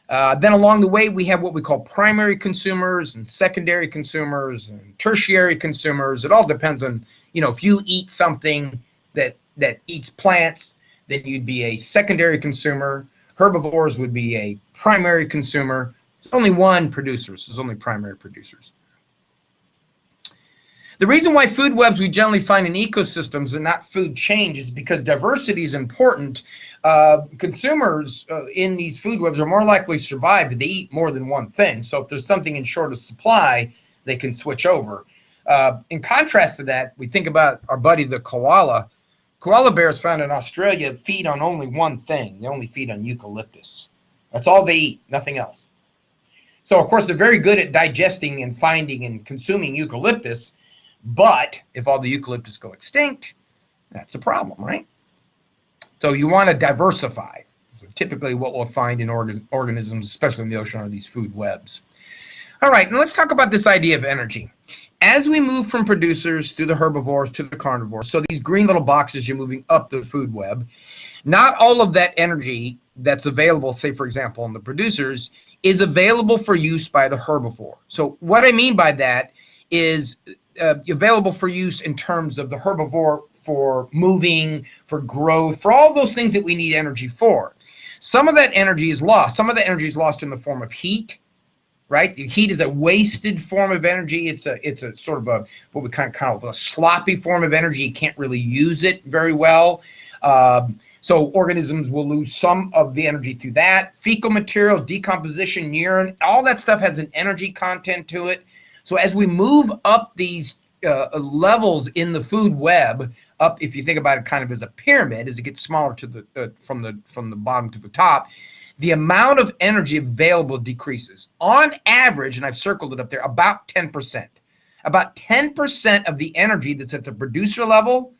Then along the way, we have what we call primary consumers and secondary consumers and tertiary consumers. It all depends on, if you eat something that eats plants, then you'd be a secondary consumer. Herbivores would be a primary consumer. There's only one producer, so there's only primary producers. The reason why food webs we generally find in ecosystems and not food chains is because diversity is important. Consumers in these food webs are more likely to survive if they eat more than one thing. So if there's something in short of supply, they can switch over. In contrast to that, we think about our buddy the koala. Koala bears found in Australia feed on only one thing. They only feed on eucalyptus. That's all they eat, nothing else. So, of course, they're very good at digesting and finding and consuming eucalyptus, but if all the eucalyptus go extinct, that's a problem, right? So you want to diversify. So typically what we'll find in organisms, especially in the ocean, are these food webs. All right, now let's talk about this idea of energy. As we move from producers through the herbivores to the carnivores, so these green little boxes, you're moving up the food web, not all of that energy that's available, say, for example, in the producers, is available for use by the herbivore. So what I mean by that is available for use in terms of the herbivore for moving, for growth, for all those things that we need energy for. Some of that energy is lost. Some of that energy is lost in the form of heat. Right? Heat is a wasted form of energy. It's a sort of what we kind of call a sloppy form of energy. You can't really use it very well. So organisms will lose some of the energy through that. Fecal material, decomposition, urine, all that stuff has an energy content to it. So as we move up these levels in the food web, up, if you think about it kind of as a pyramid, as it gets smaller to the from the bottom to the top, the amount of energy available decreases. On average, and I've circled it up there, about 10%. About 10% of the energy that's at the producer level,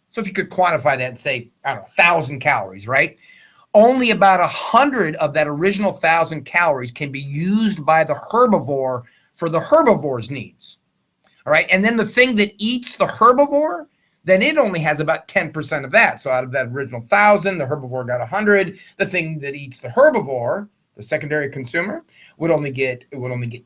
so if you could quantify that and say, I don't know, 1,000 calories, right? Only about 100 of that original 1,000 calories can be used by the herbivore for the herbivore's needs. All right, and then the thing that eats the herbivore, then it only has about 10% of that. So out of that original 1,000, the herbivore got 100. The thing that eats the herbivore, the secondary consumer, would only get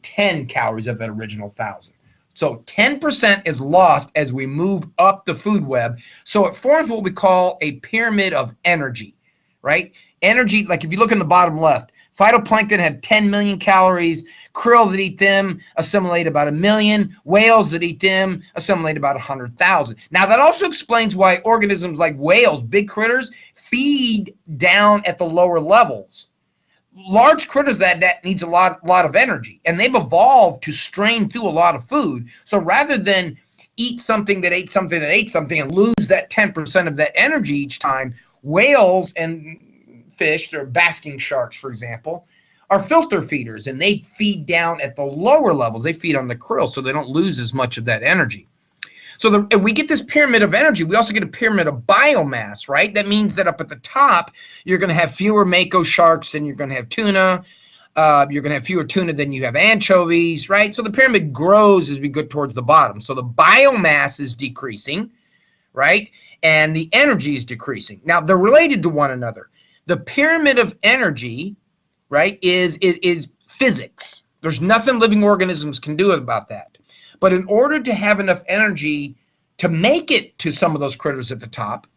10 calories of that original 1,000. So 10% is lost as we move up the food web. So it forms what we call a pyramid of energy, right? Energy, like if you look in the bottom left, phytoplankton have 10 million calories. Krill that eat them assimilate about 1 million. Whales that eat them assimilate about 100,000. Now that also explains why organisms like whales, big critters, feed down at the lower levels. large critters that needs a lot of energy, and they've evolved to strain through a lot of food. So rather than eat something that ate something that ate something and lose that 10% of that energy each time, whales and fish, or basking sharks, for example, are filter feeders, and they feed down at the lower levels. They feed on the krill, so they don't lose as much of that energy. So we get this pyramid of energy. We also get a pyramid of biomass, right? That means that up at the top, you're going to have fewer mako sharks than you're going to have tuna. You're going to have fewer tuna than you have anchovies, right? So the pyramid grows as we go towards the bottom. So the biomass is decreasing, right? And the energy is decreasing. Now, they're related to one another. The pyramid of energy, right, is physics. There's nothing living organisms can do about that. But in order to have enough energy to make it to some of those critters at the top,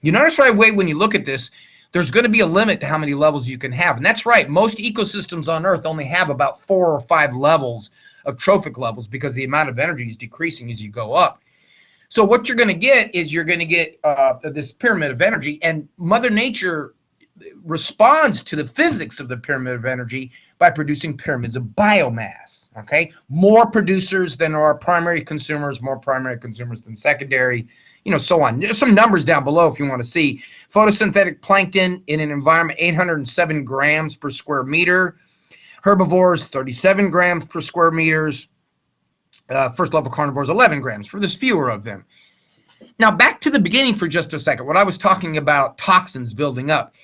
you notice right away when you look at this, there's going to be a limit to how many levels you can have. And that's right. Most ecosystems on Earth only have about 4 or 5 levels of trophic levels because the amount of energy is decreasing as you go up. So what you're going to get is you're going to get this pyramid of energy, and Mother Nature responds to the physics of the pyramid of energy by producing pyramids of biomass. Okay, more producers than are primary consumers, more primary consumers than secondary, so on. There's some numbers down below if you want to see. Photosynthetic plankton in an environment, 807 grams per square meter. Herbivores, 37 grams per square meters. First level carnivores, 11 grams, for there's fewer of them. Now back to the beginning for just a second. What I was talking about, toxins building up,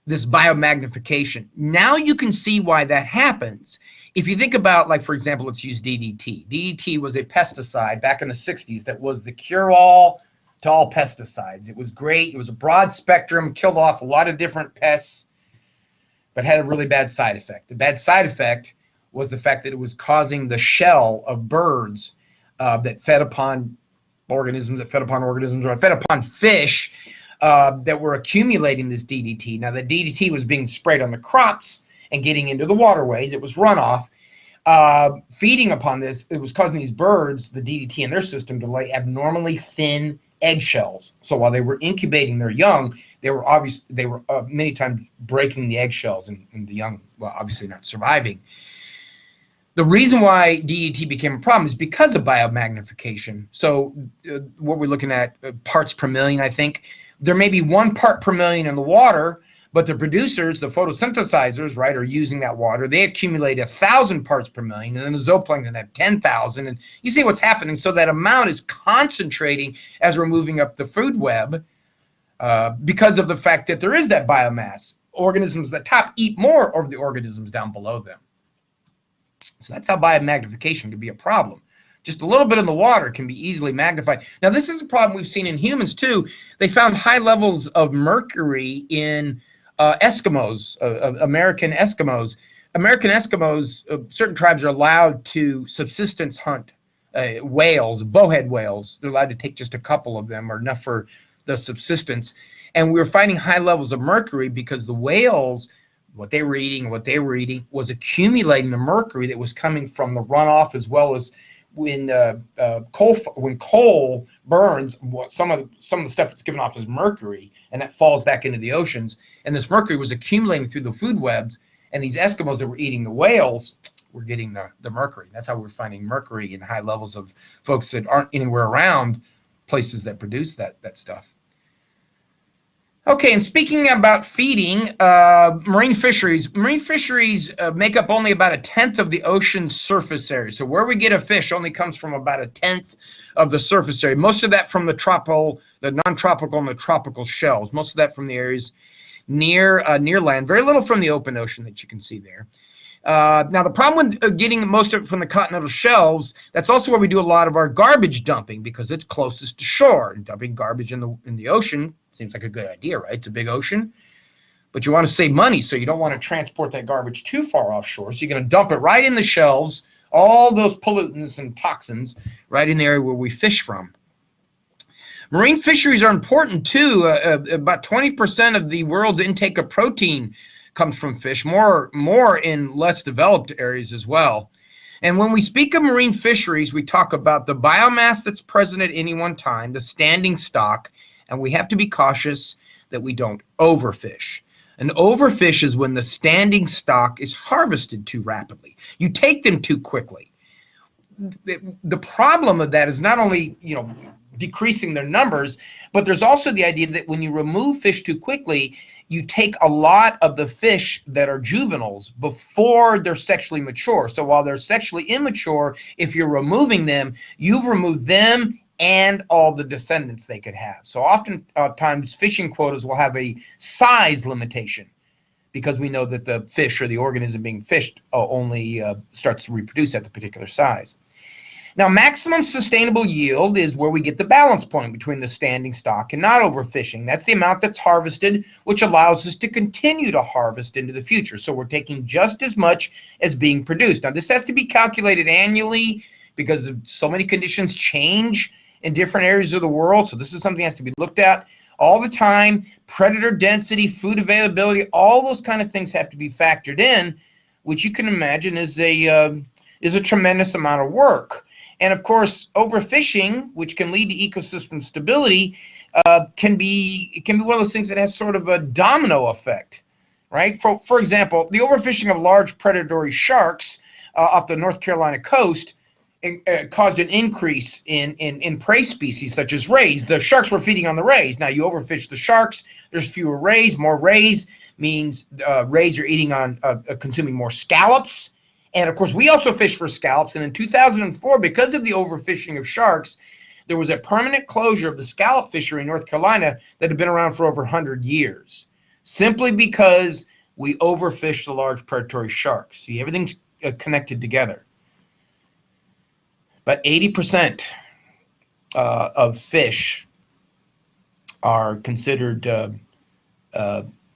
this biomagnification. Now you can see why that happens. If you think about, like, for example, let's use DDT. DDT was a pesticide back in the 60s that was the cure-all to all pesticides. It was great. It was a broad spectrum, killed off a lot of different pests, but had a really bad side effect. The bad side effect was the fact that it was causing the shell of birds that fed upon organisms, or fed upon fish, that were accumulating this DDT. Now, the DDT was being sprayed on the crops and getting into the waterways. It was runoff. Feeding upon this, it was causing these birds, the DDT in their system, to lay abnormally thin eggshells. So while they were incubating their young, they were many times breaking the eggshells, and the young, well, obviously not surviving. The reason why DDT became a problem is because of biomagnification. So what we're looking at, parts per million, I think. There may be 1 part per million in the water, but the producers, the photosynthesizers, right, are using that water. They accumulate 1,000 parts per million, and then the zooplankton have 10,000. And you see what's happening. So that amount is concentrating as we're moving up the food web because of the fact that there is that biomass. Organisms at the top eat more of the organisms down below them. So that's how biomagnification can be a problem. Just a little bit in the water can be easily magnified. Now, this is a problem we've seen in humans, too. They found high levels of mercury in Eskimos, American Eskimos. American Eskimos, certain tribes are allowed to subsistence hunt whales, bowhead whales. They're allowed to take just a couple of them, or enough for the subsistence. And we were finding high levels of mercury because the whales, what they were eating was accumulating the mercury that was coming from the runoff, as well as when coal burns, some of the stuff that's given off is mercury, and that falls back into the oceans. And this mercury was accumulating through the food webs, and these Eskimos that were eating the whales were getting the mercury. That's how we're finding mercury in high levels of folks that aren't anywhere around places that produce that stuff. Okay, and speaking about feeding, marine fisheries make up only about 1/10 of the ocean's surface area. So where we get a fish only comes from about 1/10 of the surface area. Most of that from the non-tropical and the tropical shelves. Most of that from the areas near land. Very little from the open ocean that you can see there. Now, the problem with getting most of it from the continental shelves, that's also where we do a lot of our garbage dumping, because it's closest to shore. And dumping garbage in the ocean seems like a good idea, right? It's a big ocean. But you want to save money, so you don't want to transport that garbage too far offshore. So you're going to dump it right in the shelves, all those pollutants and toxins, right in the area where we fish from. Marine fisheries are important, too. About 20% of the world's intake of protein comes from fish, more in less developed areas as well. And when we speak of marine fisheries, we talk about the biomass that's present at any one time, the standing stock, and we have to be cautious that we don't overfish. An overfish is when the standing stock is harvested too rapidly. You take them too quickly. The problem of that is not only, decreasing their numbers, but there's also the idea that when you remove fish too quickly, you take a lot of the fish that are juveniles before they're sexually mature. So while they're sexually immature, if you're removing them, you've removed them and all the descendants they could have. So oftentimes fishing quotas will have a size limitation because we know that the fish or the organism being fished only starts to reproduce at the particular size. Now, maximum sustainable yield is where we get the balance point between the standing stock and not overfishing. That's the amount that's harvested, which allows us to continue to harvest into the future. So we're taking just as much as being produced. Now, this has to be calculated annually because so many conditions change in different areas of the world. So this is something that has to be looked at all the time. Predator density, food availability, all those kind of things have to be factored in, which you can imagine is a tremendous amount of work. And of course, overfishing, which can lead to ecosystem stability, can be one of those things that has sort of a domino effect, right? For example, the overfishing of large predatory sharks off the North Carolina coast caused an increase in prey species such as rays. The sharks were feeding on the rays. Now you overfish the sharks, there's fewer rays. More rays means rays are eating on consuming more scallops. And of course, we also fish for scallops. And in 2004, because of the overfishing of sharks, there was a permanent closure of the scallop fishery in North Carolina that had been around for over 100 years, simply because we overfished the large predatory sharks. See, everything's connected together. But 80% of fish are considered,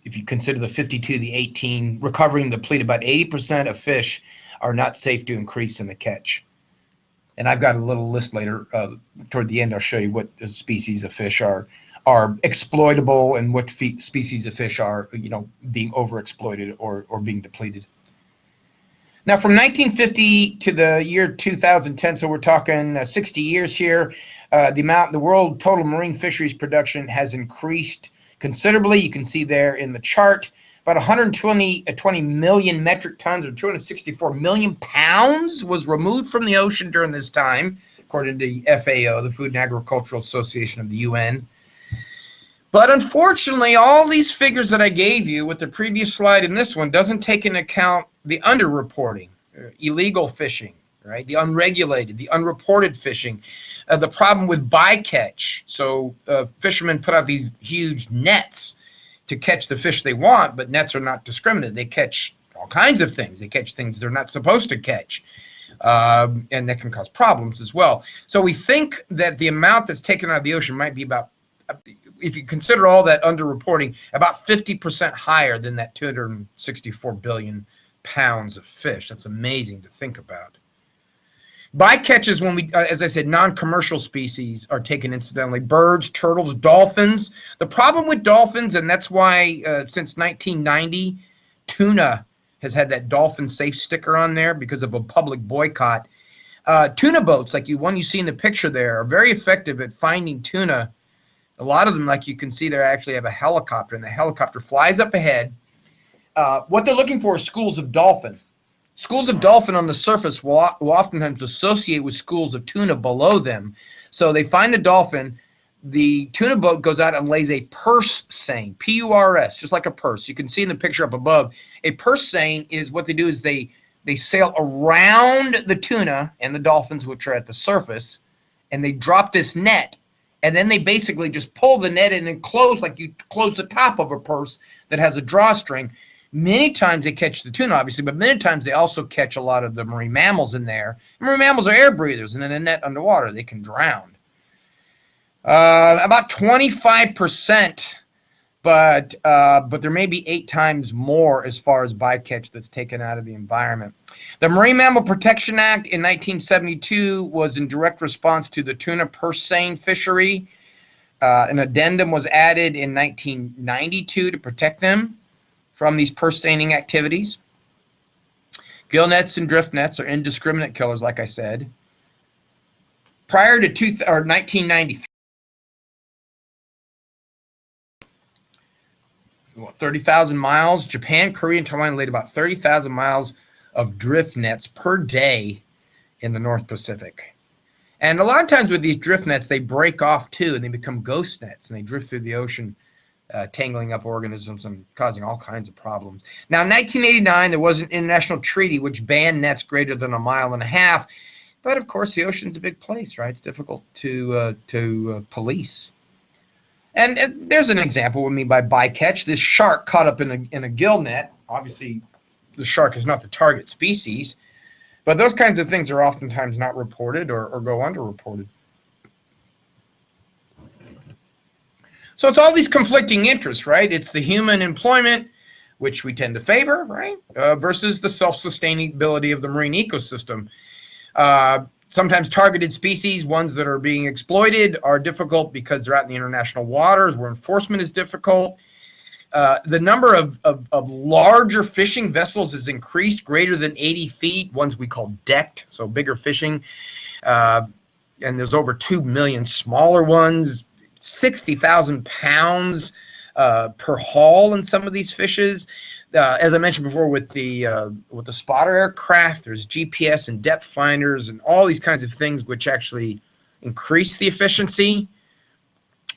if you consider the 52, the 18, recovering the depleted, about 80% of fish are not safe to increase in the catch. And I've got a little list later toward the end. I'll show you what species of fish are exploitable and what species of fish are being overexploited or being depleted. Now, from 1950 to the year 2010, so we're talking 60 years here, the world total marine fisheries production has increased considerably. You can see there in the chart, about 120 million metric tons or 264 million pounds was removed from the ocean during this time, according to the FAO, the Food and Agricultural Association of the UN. But unfortunately, all these figures that I gave you with the previous slide and this one doesn't take into account the underreporting, illegal fishing, right? The unregulated, the unreported fishing, the problem with bycatch. So fishermen put out these huge nets to catch the fish they want, but nets are not discriminate. They catch all kinds of things. They catch things they're not supposed to catch, and that can cause problems as well. So we think that the amount that's taken out of the ocean might be about, if you consider all that underreporting, about 50% higher than that 264 billion pounds of fish. That's amazing to think about. Bycatches, when we, as I said, non-commercial species are taken incidentally. Birds, turtles, dolphins. The problem with dolphins, and that's why since 1990, tuna has had that dolphin safe sticker on there because of a public boycott. Tuna boats, like one you see in the picture there, are very effective at finding tuna. A lot of them, like you can see there, actually have a helicopter, and the helicopter flies up ahead. What they're looking for is schools of dolphins. Schools of dolphin on the surface will oftentimes associate with schools of tuna below them. So they find the dolphin, the tuna boat goes out and lays a purse seine, P-U-R-S, just like a purse. You can see in the picture up above. A purse seine is what they do is they sail around the tuna and the dolphins, which are at the surface, and they drop this net. And then they basically just pull the net in and close, like you close the top of a purse that has a drawstring. Many times they catch the tuna, obviously, but many times they also catch a lot of the marine mammals in there. Marine mammals are air breathers, and in a net underwater, they can drown. About 25%, but there may be 8 times more as far as bycatch that's taken out of the environment. The Marine Mammal Protection Act in 1972 was in direct response to the tuna purse seine fishery. An addendum was added in 1992 to protect them from these purse seining activities. Gill nets and drift nets are indiscriminate killers, like I said. Prior to 1993, 30,000 miles. Japan, Korea, and Taiwan laid about 30,000 miles of drift nets per day in the North Pacific. And a lot of times with these drift nets, they break off too, and they become ghost nets, and they drift through the ocean, tangling up organisms and causing all kinds of problems. Now, in 1989, there was an international treaty which banned nets greater than 1.5 miles. But of course, the ocean's a big place, right? It's difficult to police. And there's an example with me by bycatch. This shark caught up in a gill net. Obviously, the shark is not the target species, but those kinds of things are oftentimes not reported or go underreported. So it's all these conflicting interests, right? It's the human employment, which we tend to favor, right, versus the self-sustainability of the marine ecosystem. Sometimes targeted species, ones that are being exploited, are difficult because they're out in the international waters where enforcement is difficult. The number of larger fishing vessels has increased, greater than 80 feet, ones we call decked, so bigger fishing. And there's over 2 million smaller ones, 60,000 pounds per haul in some of these fishes. As I mentioned before, with the spotter aircraft, there's GPS and depth finders and all these kinds of things which actually increase the efficiency.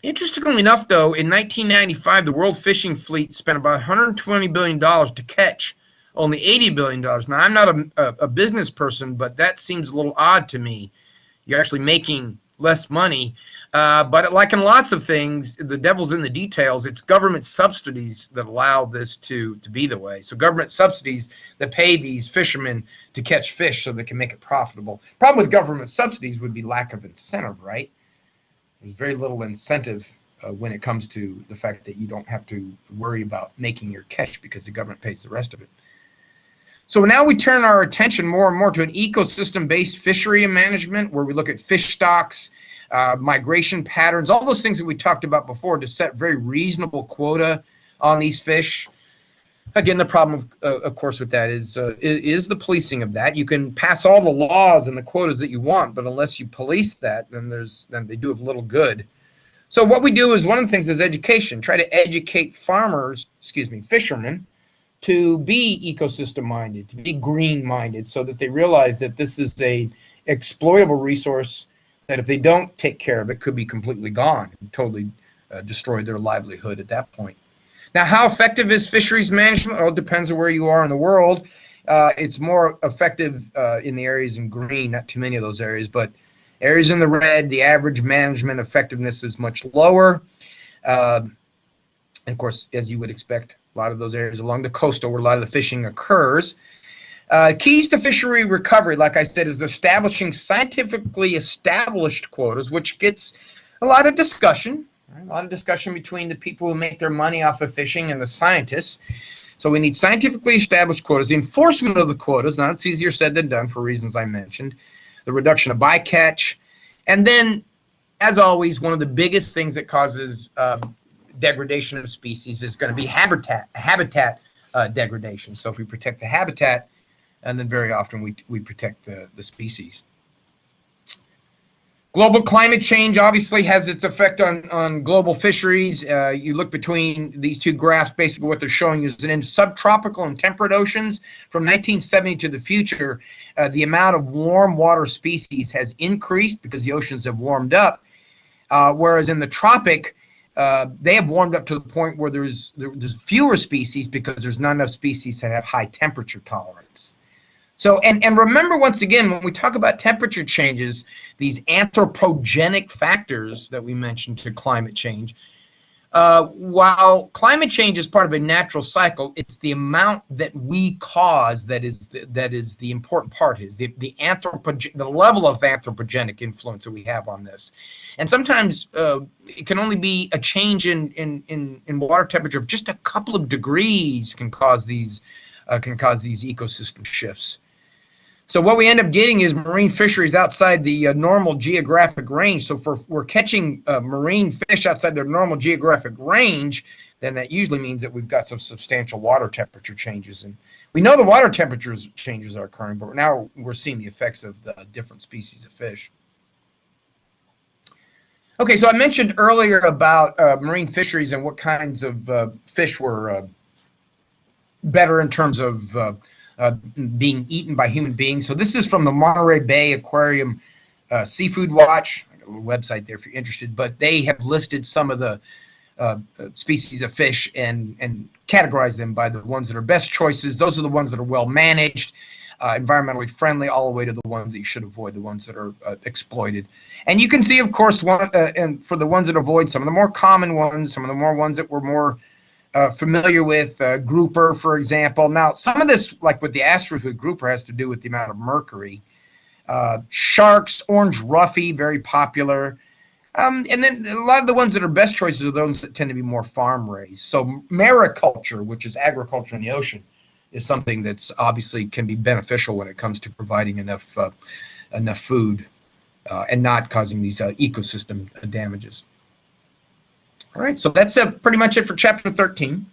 Interestingly enough, though, in 1995, the world fishing fleet spent about $120 billion to catch only $80 billion. Now, I'm not a business person, but that seems a little odd to me. You're actually making less money. But like in lots of things, the devil's in the details. It's government subsidies that allow this to be the way. So government subsidies that pay these fishermen to catch fish so they can make it profitable. Problem with government subsidies would be lack of incentive, right? There's very little incentive when it comes to the fact that you don't have to worry about making your catch because the government pays the rest of it. So now we turn our attention more and more to an ecosystem-based fishery management where we look at fish stocks, migration patterns, all those things that we talked about before to set very reasonable quota on these fish. Again, the problem, of course, with that is the policing of that. You can pass all the laws and the quotas that you want, but unless you police that, then they do have little good. So what we do is one of the things is education. Try to educate fishermen, to be ecosystem-minded, to be green-minded, so that they realize that this is a exploitable resource that if they don't take care of it, could be completely gone and totally destroy their livelihood at that point. Now, how effective is fisheries management? Well, it depends on where you are in the world. It's more effective in the areas in green, not too many of those areas, but areas in the red, the average management effectiveness is much lower. And of course, as you would expect, a lot of those areas along the coastal where a lot of the fishing occurs. Keys to fishery recovery, like I said, is establishing scientifically established quotas, which gets a lot of discussion, right? A lot of discussion between the people who make their money off of fishing and the scientists. So we need scientifically established quotas. The enforcement of the quotas, now it's easier said than done for reasons I mentioned. The reduction of bycatch. And then, as always, one of the biggest things that causes degradation of species is going to be habitat degradation. So if we protect the habitat, and then very often we protect the species. Global climate change obviously has its effect on global fisheries. You look between these two graphs, basically what they're showing is that in subtropical and temperate oceans from 1970 to the future, the amount of warm water species has increased because the oceans have warmed up, whereas in the tropic, they have warmed up to the point where there's fewer species because there's not enough species that have high temperature tolerance. So, and remember once again, when we talk about temperature changes, these anthropogenic factors that we mentioned to climate change, while climate change is part of a natural cycle, it's the amount that we cause that is the important part, is the level of anthropogenic influence that we have on this. And sometimes it can only be a change in water temperature of just a couple of degrees can cause these ecosystem shifts. So what we end up getting is marine fisheries outside the normal geographic range. So if we're catching marine fish outside their normal geographic range, then that usually means that we've got some substantial water temperature changes. And we know the water temperature changes are occurring, but now we're seeing the effects of the different species of fish. Okay, so I mentioned earlier about marine fisheries and what kinds of fish were better in terms of being eaten by human beings. So this is from the Monterey Bay Aquarium Seafood Watch. I got a little website there if you're interested, but they have listed some of the species of fish and categorize them by the ones that are best choices. Those are the ones that are well managed, environmentally friendly, all the way to the ones that you should avoid, the ones that are exploited. And you can see, of course, and for the ones that avoid, some of the more common ones, some of the more ones that we're more familiar with, grouper, for example. Now, some of this, like with the asterisks with grouper, has to do with the amount of mercury. Sharks, orange roughy, very popular. And then a lot of the ones that are best choices are those that tend to be more farm raised. So mariculture, which is agriculture in the ocean, is something that's obviously can be beneficial when it comes to providing enough food and not causing these ecosystem damages. All right, so that's pretty much it for chapter 13.